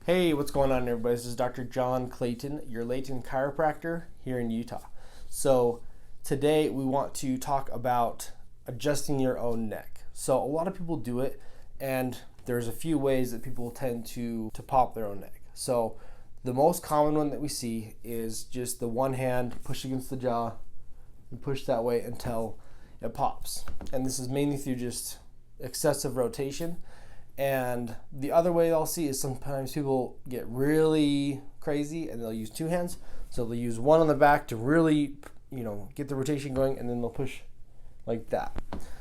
Hey, what's going on, everybody? This is Dr. John Clayton, your Layton chiropractor here in Utah. So today we want to talk about adjusting your own neck. So a lot of people do it, and there's a few ways that people tend to pop their own neck. So the most common one that we see is just the one hand push against the jaw and push that way until it pops. And this is mainly through just excessive rotation. And the other way I'll see is sometimes people get really crazy and they'll use two hands. So they'll use one on the back to really, get the rotation going, and then they'll push like that.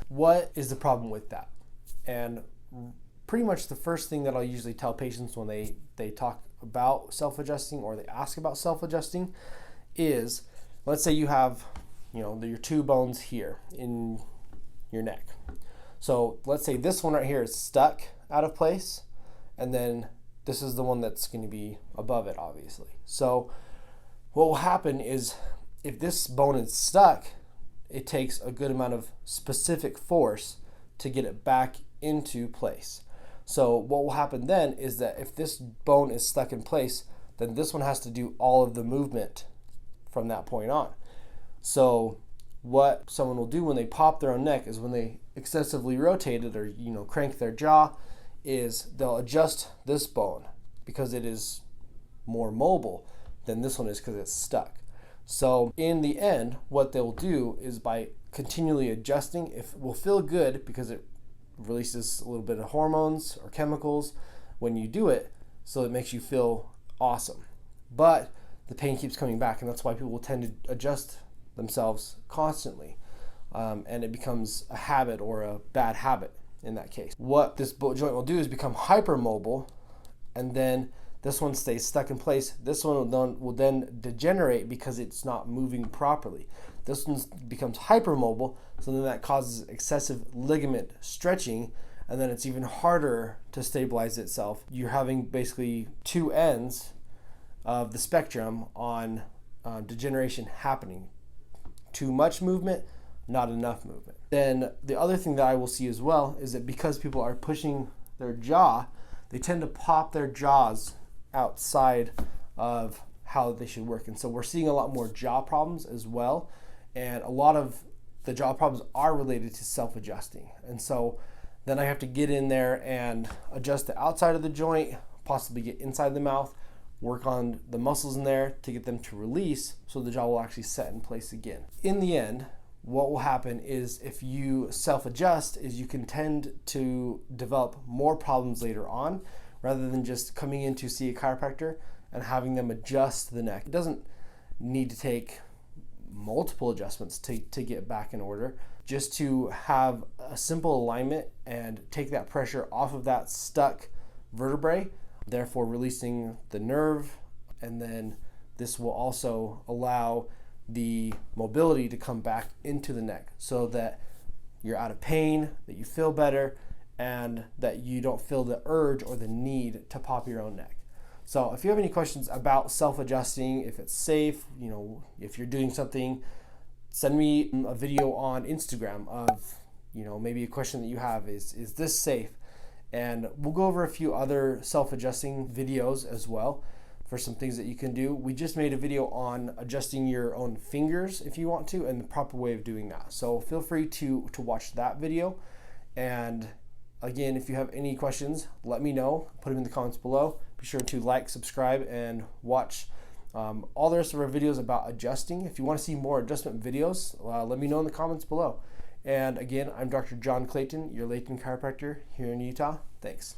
What is the problem with that? And pretty much the first thing that I'll usually tell patients when they talk about self-adjusting or they ask about self-adjusting is, let's say you have, your two bones here in your neck. So let's say this one right here is stuck out of place, and then this is the one that's going to be above it, obviously. So what will happen is if this bone is stuck, it takes a good amount of specific force to get it back into place. So what will happen then is that if this bone is stuck in place, then this one has to do all of the movement from that point on. So what someone will do when they pop their own neck is when they excessively rotate it or crank their jaw, is they'll adjust this bone because it is more mobile than this one is because it's stuck. So in the end, what they'll do is by continually adjusting, it will feel good because it releases a little bit of hormones or chemicals when you do it, so it makes you feel awesome. But the pain keeps coming back, and that's why people will tend to adjust themselves constantly, and it becomes a habit or a bad habit in that case. What this joint will do is become hypermobile, and then this one stays stuck in place. This one will then degenerate because it's not moving properly. This one becomes hypermobile, so then that causes excessive ligament stretching, and then it's even harder to stabilize itself. You're having basically two ends of the spectrum on degeneration happening. Too much movement, not enough movement. Then the other thing that I will see as well is that because people are pushing their jaw, they tend to pop their jaws outside of how they should work. And so we're seeing a lot more jaw problems as well. And a lot of the jaw problems are related to self-adjusting. And so then I have to get in there and adjust the outside of the joint, possibly get inside the mouth, work on the muscles in there to get them to release so the jaw will actually set in place again. In the end, what will happen is if you self-adjust is you can tend to develop more problems later on rather than just coming in to see a chiropractor and having them adjust the neck. It doesn't need to take multiple adjustments to get back in order. Just to have a simple alignment and take that pressure off of that stuck vertebrae, therefore releasing the nerve, and then this will also allow the mobility to come back into the neck so that you're out of pain, that you feel better, and that you don't feel the urge or the need to pop your own neck. So if you have any questions about self-adjusting, if it's safe, if you're doing something, send me a video on Instagram of, maybe a question that you have is this safe? And we'll go over a few other self-adjusting videos as well for some things that you can do. We just made a video on adjusting your own fingers if you want to, and the proper way of doing that. So feel free to watch that video. And again, if you have any questions, let me know. Put them in the comments below. Be sure to like, subscribe, and watch all the rest of our videos about adjusting. If you want to see more adjustment videos, let me know in the comments below. And again, I'm Dr. John Clayton, your Layton chiropractor here in Utah. Thanks.